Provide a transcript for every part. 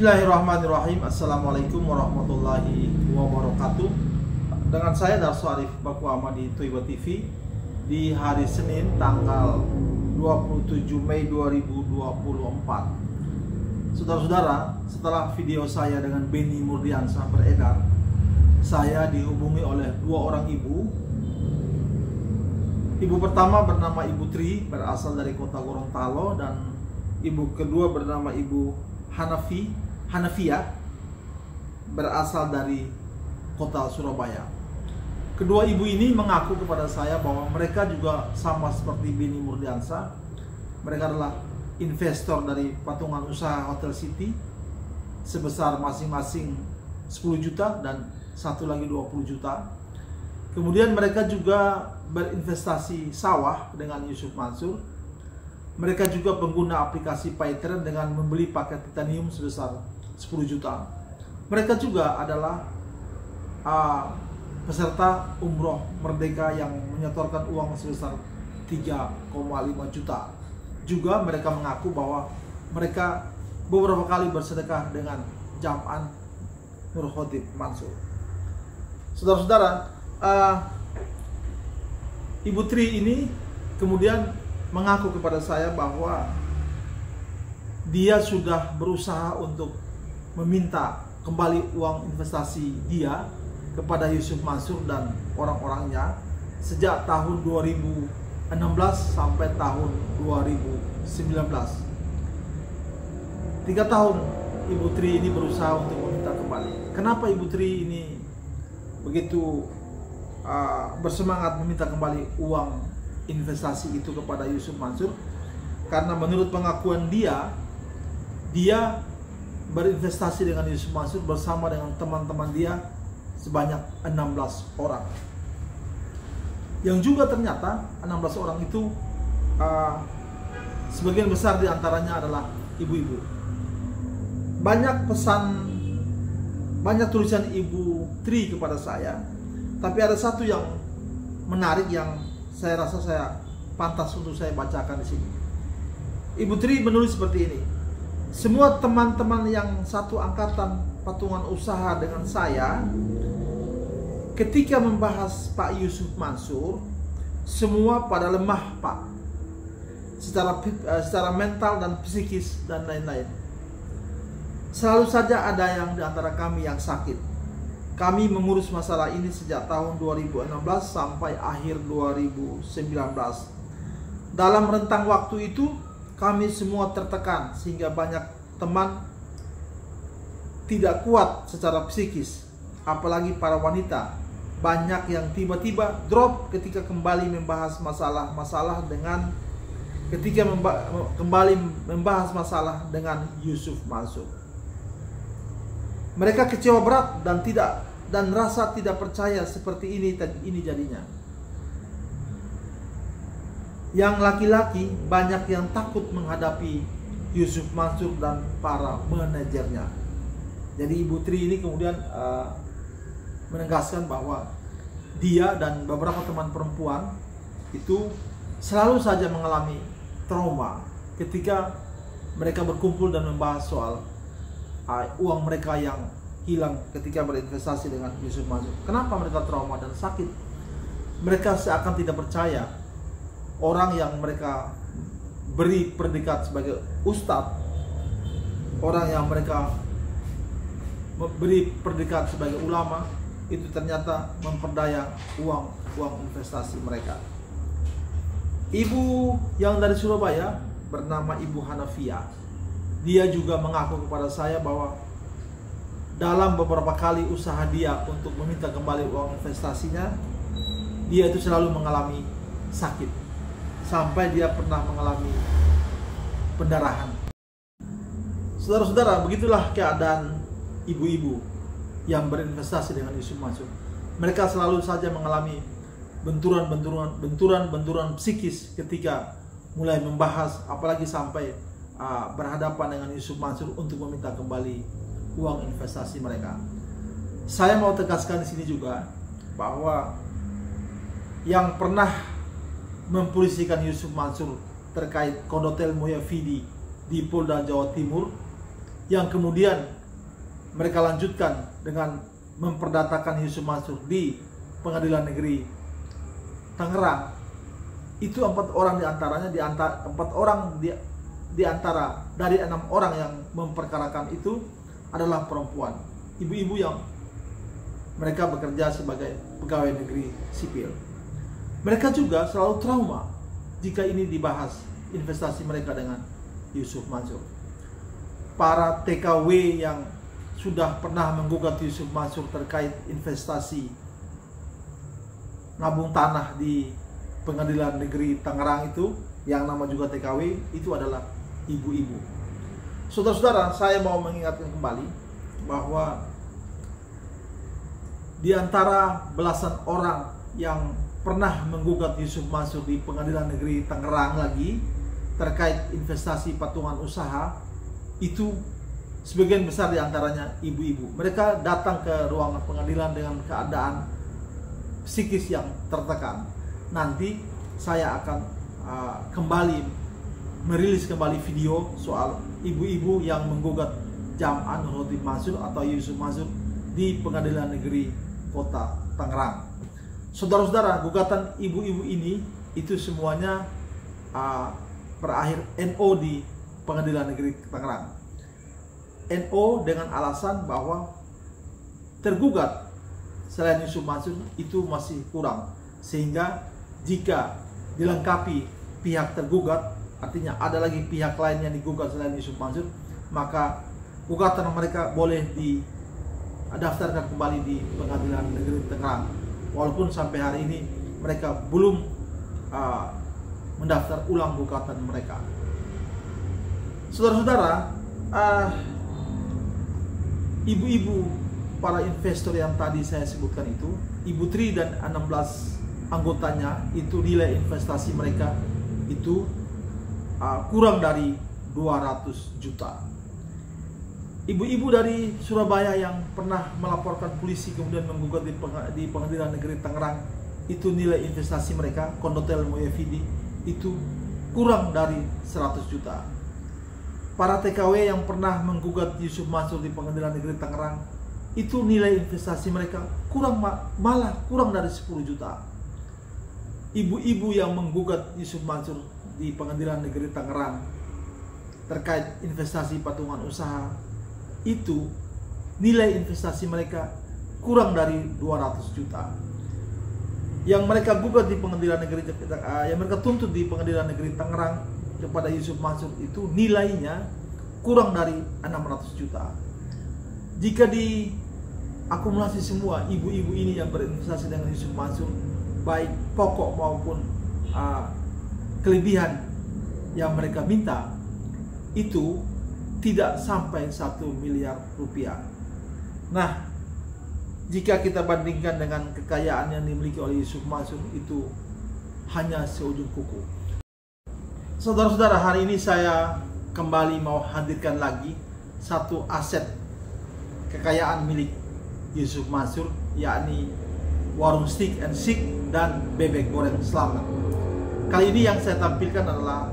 Bismillahirrahmanirrahim. Assalamualaikum warahmatullahi wabarakatuh. Dengan saya Darso Arif Baku Amadi Toiba TV di hari Senin tanggal 27 Mei 2024. Saudara-saudara, setelah video saya dengan Benny Murdiansyah beredar, saya dihubungi oleh dua orang ibu. Ibu pertama bernama Ibu Tri, berasal dari kota Gorontalo, dan ibu kedua bernama Ibu Hanafia, berasal dari kota Surabaya. Kedua ibu ini mengaku kepada saya bahwa mereka juga sama seperti Benny Murdiansyah. Mereka adalah investor dari patungan usaha Hotel City sebesar masing-masing 10 juta dan satu lagi 20 juta. Kemudian mereka juga berinvestasi sawah dengan Yusuf Mansur. Mereka juga pengguna aplikasi Paytren dengan membeli paket titanium sebesar 10 juta. Mereka juga adalah peserta umroh merdeka yang menyetorkan uang sebesar 3,5 juta. Juga mereka mengaku bahwa mereka beberapa kali bersedekah dengan Jam'an Nur Khotib Mansur. Saudara-saudara, Ibu Tri ini kemudian mengaku kepada saya bahwa dia sudah berusaha untuk meminta kembali uang investasi dia kepada Yusuf Mansur dan orang-orangnya sejak tahun 2016 sampai tahun 2019. 3 tahun Ibu Tri ini berusaha untuk meminta kembali. Kenapa Ibu Tri ini begitu bersemangat meminta kembali uang investasi itu kepada Yusuf Mansur? Karena menurut pengakuan dia berinvestasi dengan Yusuf Mansur bersama dengan teman-teman dia sebanyak 16 orang. Yang juga ternyata 16 orang itu sebagian besar diantaranya adalah ibu-ibu. Banyak tulisan Ibu Tri kepada saya, tapi ada satu yang menarik yang saya rasa saya pantas untuk saya bacakan di sini. Ibu Tri menulis seperti ini: semua teman-teman yang satu angkatan patungan usaha dengan saya, ketika membahas Pak Yusuf Mansur, semua pada lemah, Pak, secara mental dan psikis dan lain-lain. Selalu saja ada yang di antara kami yang sakit. Kami mengurus masalah ini sejak tahun 2016 sampai akhir 2019. Dalam rentang waktu itu, kami semua tertekan sehingga banyak teman tidak kuat secara psikis, apalagi para wanita. Banyak yang tiba-tiba drop ketika kembali membahas masalah-masalah dengan Yusuf Mansur. Mereka kecewa berat dan rasa tidak percaya seperti ini jadinya. Yang laki-laki banyak yang takut menghadapi Yusuf Mansur dan para manajernya. Jadi Ibu Tri ini kemudian menegaskan bahwa dia dan beberapa teman perempuan itu selalu saja mengalami trauma ketika mereka berkumpul dan membahas soal uang mereka yang hilang ketika berinvestasi dengan Yusuf Mansur. Kenapa mereka trauma dan sakit? Mereka seakan tidak percaya orang yang mereka beri predikat sebagai ustadz, orang yang mereka beri predikat sebagai ulama, itu ternyata memperdaya uang investasi mereka. Ibu yang dari Surabaya bernama Ibu Hanafia, dia juga mengaku kepada saya bahwa dalam beberapa kali usaha dia untuk meminta kembali uang investasinya, dia itu selalu mengalami sakit, sampai dia pernah mengalami pendarahan. Saudara-saudara, begitulah keadaan ibu-ibu yang berinvestasi dengan Yusuf Mansur. Mereka selalu saja mengalami benturan psikis ketika mulai membahas, apalagi sampai berhadapan dengan Yusuf Mansur untuk meminta kembali uang investasi mereka. Saya mau tegaskan di sini juga bahwa yang pernah mempolisikan Yusuf Mansur terkait Kondotel Moyavidi di Polda Jawa Timur yang kemudian mereka lanjutkan dengan memperdatakan Yusuf Mansur di Pengadilan Negeri Tangerang. Itu 4 orang diantaranya, di antara dari 6 orang yang memperkarakan itu adalah perempuan, ibu-ibu yang mereka bekerja sebagai pegawai negeri sipil. Mereka juga selalu trauma jika ini dibahas investasi mereka dengan Yusuf Mansur. Para TKW yang sudah pernah menggugat Yusuf Mansur terkait investasi nabung tanah di Pengadilan Negeri Tangerang itu, yang nama juga TKW, itu adalah ibu-ibu. Saudara-saudara, saya mau mengingatkan kembali bahwa di antara belasan orang yang pernah menggugat Yusuf Mansur di Pengadilan Negeri Tangerang lagi terkait investasi patungan usaha, itu sebagian besar di antaranya ibu-ibu. Mereka datang ke ruangan pengadilan dengan keadaan psikis yang tertekan. Nanti saya akan kembali merilis kembali video soal ibu-ibu yang menggugat Jam'an Nurhotim Mansur atau Yusuf Mansur di Pengadilan Negeri Kota Tangerang. Saudara-saudara, gugatan ibu-ibu ini itu semuanya berakhir NO di Pengadilan Negeri Tangerang. NO dengan alasan bahwa tergugat selain Yusuf Mansur itu masih kurang, sehingga jika dilengkapi pihak tergugat, artinya ada lagi pihak lain yang digugat selain Yusuf Mansur, maka gugatan mereka boleh didaftarkan kembali di Pengadilan Negeri Tangerang. Walaupun sampai hari ini mereka belum mendaftar ulang gugatan mereka. Saudara-saudara, ibu-ibu para investor yang tadi saya sebutkan itu, Ibu Tri dan 16 anggotanya, itu nilai investasi mereka itu kurang dari 200 juta. Ibu-ibu dari Surabaya yang pernah melaporkan polisi kemudian menggugat di Pengadilan Negeri Tangerang, itu nilai investasi mereka, Kondotel Moyevidi, itu kurang dari 100 juta. Para TKW yang pernah menggugat Yusuf Mansur di Pengadilan Negeri Tangerang, itu nilai investasi mereka malah kurang dari 10 juta. Ibu-ibu yang menggugat Yusuf Mansur di Pengadilan Negeri Tangerang terkait investasi patungan usaha, itu nilai investasi mereka kurang dari 200 juta. Yang mereka gugat di Pengadilan Negeri, yang mereka tuntut di Pengadilan Negeri Tangerang kepada Yusuf Mansur itu nilainya kurang dari 600 juta. Jika diakumulasi semua ibu-ibu ini yang berinvestasi dengan Yusuf Mansur, baik pokok maupun kelebihan yang mereka minta, itu tidak sampai 1 miliar rupiah. Nah, jika kita bandingkan dengan kekayaan yang dimiliki oleh Yusuf Mansur, itu hanya seujung kuku. Saudara-saudara, hari ini saya kembali mau hadirkan lagi satu aset kekayaan milik Yusuf Mansur, yakni warung Steak and Shake dan bebek goreng Selamat. Kali ini yang saya tampilkan adalah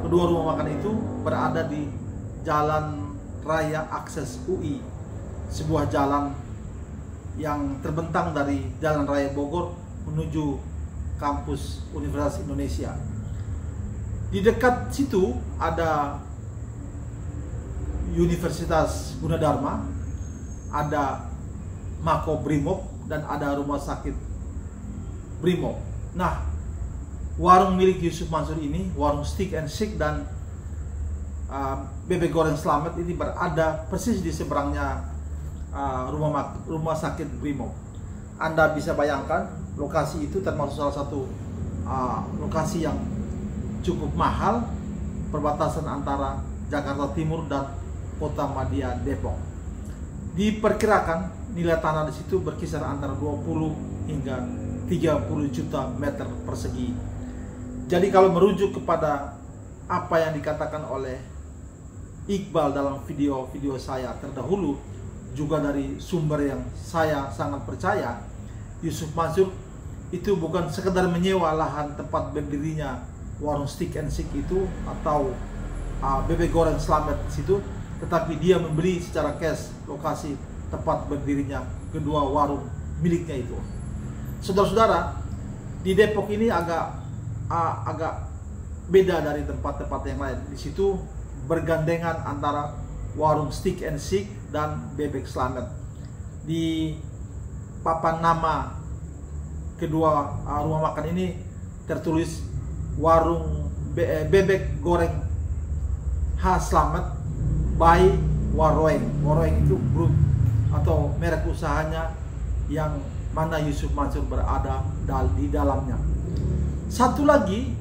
kedua rumah makan itu berada di Jalan Raya Akses UI, sebuah jalan yang terbentang dari Jalan Raya Bogor menuju kampus Universitas Indonesia. Di dekat situ ada Universitas Gunadarma, ada Mako Brimob, dan ada rumah sakit Brimob. Nah, warung milik Yusuf Mansur ini, warung Steak and Shake dan bebek goreng Selamat ini berada persis di seberangnya rumah sakit Brimob. Anda bisa bayangkan lokasi itu termasuk salah satu lokasi yang cukup mahal, perbatasan antara Jakarta Timur dan Kota Madia Depok. Diperkirakan nilai tanah di situ berkisar antara 20 hingga 30 juta meter persegi. Jadi kalau merujuk kepada apa yang dikatakan oleh Iqbal dalam video-video saya terdahulu, juga dari sumber yang saya sangat percaya, Yusuf Mansur itu bukan sekedar menyewa lahan tempat berdirinya warung Steak and Shake itu atau bebek goreng Selamat situ, tetapi dia membeli secara cash lokasi tempat berdirinya kedua warung miliknya itu. Saudara-saudara, di Depok ini agak beda dari tempat-tempat yang lain. Di situ bergandengan antara warung Steak and Shake dan Bebek Slamet. Di papan nama kedua rumah makan ini tertulis warung bebek goreng khas Slamet by Waroeng. Waroeng itu grup atau merek usahanya yang mana Yusuf Mansur berada di dalamnya. Satu lagi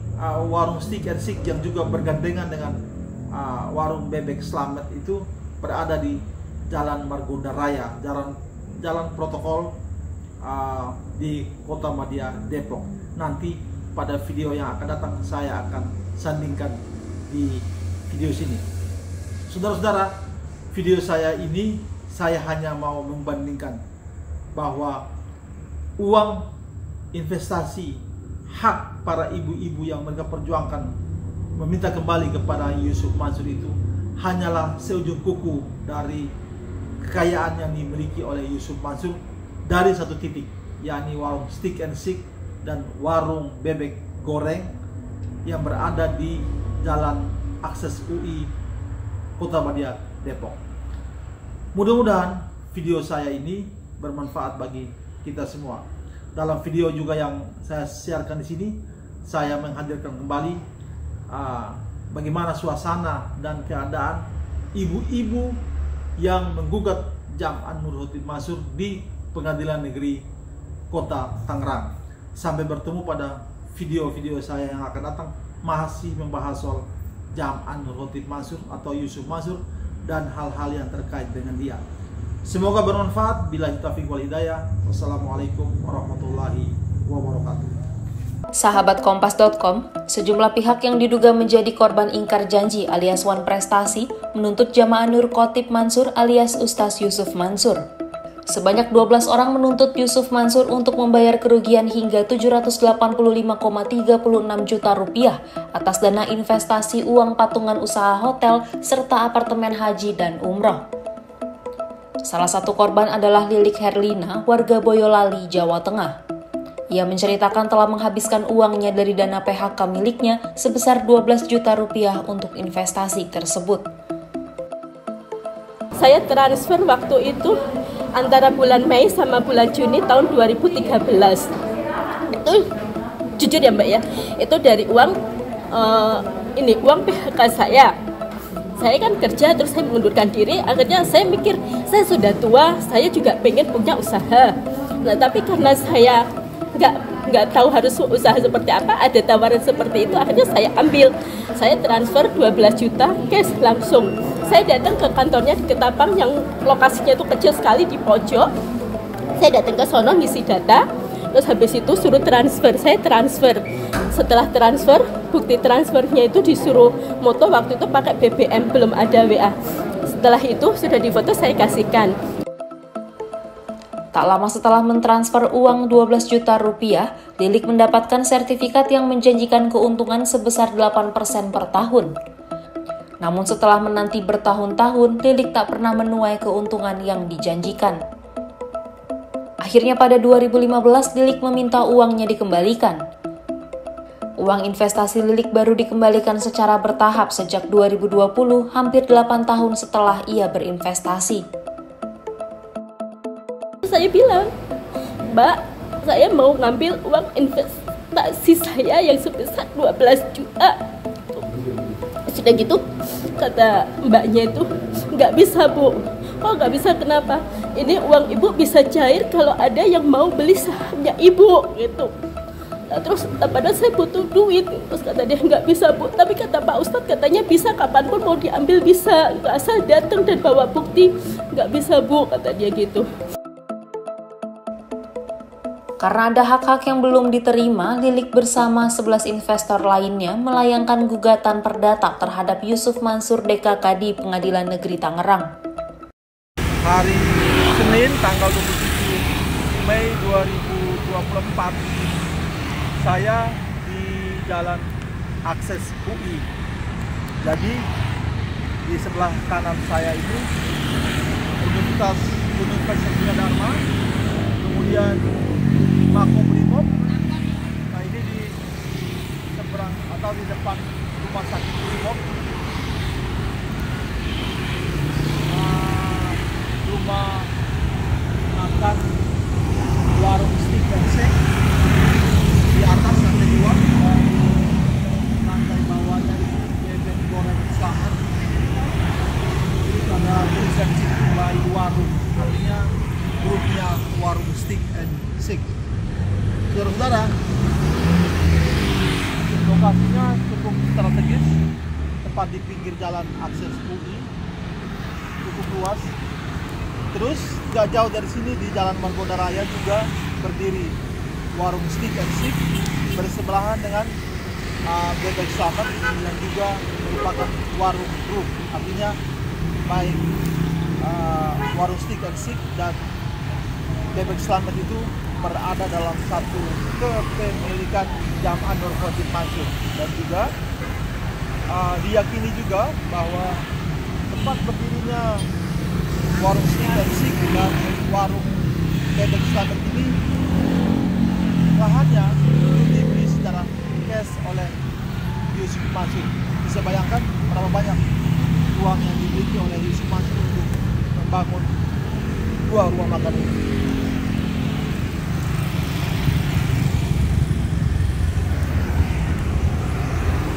warung Steak and Shake yang juga bergandengan dengan warung bebek Slamet itu berada di Jalan Margonda Raya, jalan protokol di Kota Madia, Depok. Nanti pada video yang akan datang saya akan sandingkan di video sini. Saudara-saudara, video saya ini saya hanya mau membandingkan bahwa uang investasi hak para ibu-ibu yang mereka perjuangkan meminta kembali kepada Yusuf Mansur itu hanyalah seujung kuku dari kekayaan yang dimiliki oleh Yusuf Mansur dari satu titik, yakni warung Steak and Shake dan warung bebek goreng yang berada di Jalan Akses UI Kota Madia, Depok. Mudah-mudahan video saya ini bermanfaat bagi kita semua. Dalam video juga yang saya siarkan di sini, saya menghadirkan kembali bagaimana suasana dan keadaan ibu-ibu yang menggugat Jam' Nur Khotimah Mansur di Pengadilan Negeri Kota Tangerang. Sampai bertemu pada video-video saya yang akan datang, masih membahas soal Jam' Nur Khotimah Mansur atau Yusuf Mansur dan hal-hal yang terkait dengan dia. Semoga bermanfaat. Billahi taufiq wal hidayah. Wassalamualaikum warahmatullahi wabarakatuh. Sahabat Kompas.com, sejumlah pihak yang diduga menjadi korban ingkar janji alias wan prestasi menuntut Jam' Nur Khotimah Mansur alias Ustaz Yusuf Mansur. Sebanyak 12 orang menuntut Yusuf Mansur untuk membayar kerugian hingga 785,36 juta rupiah atas dana investasi uang patungan usaha hotel serta apartemen haji dan umroh. Salah satu korban adalah Lilik Herlina, warga Boyolali, Jawa Tengah. Ia menceritakan telah menghabiskan uangnya dari dana PHK miliknya sebesar 12 juta rupiah untuk investasi tersebut. Saya transfer waktu itu antara bulan Mei sama bulan Juni tahun 2013. Itu jujur ya Mbak ya, itu dari uang uang PHK saya. Saya kan kerja terus saya mengundurkan diri, akhirnya saya mikir saya sudah tua, saya juga pengen punya usaha. Nah tapi karena saya nggak tahu harus usaha seperti apa, ada tawaran seperti itu, akhirnya saya ambil. Saya transfer 12 juta cash langsung. Saya datang ke kantornya di Ketapang yang lokasinya itu kecil sekali di pojok. Saya datang ke sono ngisi data, terus habis itu suruh transfer. Saya transfer. Setelah transfer, bukti transfernya itu disuruh moto, waktu itu pakai BBM, belum ada WA. Setelah itu sudah difoto, saya kasihkan. Tak lama setelah mentransfer uang 12 juta rupiah, Lilik mendapatkan sertifikat yang menjanjikan keuntungan sebesar 8% per tahun. Namun setelah menanti bertahun-tahun, Lilik tak pernah menuai keuntungan yang dijanjikan. Akhirnya pada 2015, Lilik meminta uangnya dikembalikan. Uang investasi Lilik baru dikembalikan secara bertahap sejak 2020, hampir 8 tahun setelah ia berinvestasi. Saya bilang, Mbak, saya mau ngambil uang investasi saya yang sebesar 12 juta. Sudah gitu, kata mbaknya itu, nggak bisa Bu. Oh nggak bisa, kenapa? Ini uang Ibu bisa cair kalau ada yang mau beli sahamnya Ibu, gitu. Nah, terus padahal saya butuh duit, terus kata dia nggak bisa Bu, tapi kata Pak Ustadz katanya bisa, kapanpun mau diambil bisa, asal datang dan bawa bukti. Nggak bisa Bu, kata dia gitu. Karena ada hak-hak yang belum diterima, Lilik bersama 11 investor lainnya melayangkan gugatan perdata terhadap Yusuf Mansur DKK di Pengadilan Negeri Tangerang. Hari Senin tanggal 27 Mei 2024, saya di Jalan Akses UI. Jadi di sebelah kanan saya ini Universitas Gunadarma, kemudian Makobrimob. Nah ini di seberang atau di depan rumah sakit Brimob, rumah makan warung steak dan shake di atas lantai 2, dan lantai bawahnya itu bebek goreng selamat. Ada tulisan situ by warung, artinya grupnya warung steak and shake. Saudara-saudara, lokasinya cukup strategis, tepat di pinggir jalan akses UI, cukup luas. Terus gak jauh dari sini di Jalan Margonda Raya juga berdiri warung steak and shake bersebelahan dengan bebek selamat yang juga merupakan warung grup, artinya baik warung steak and shake dan bebek selamat itu berada dalam satu kepemilikan Jamaah Nur Khotim Mansur. Dan juga diyakini juga bahwa tempat berdirinya warung steak and shake dan warung bebek selamat ini lahannya dibeli secara cash oleh Yusuf Mansur. Bisa bayangkan berapa banyak uang yang dimiliki oleh Yusuf Mansur untuk membangun dua rumah makan ini.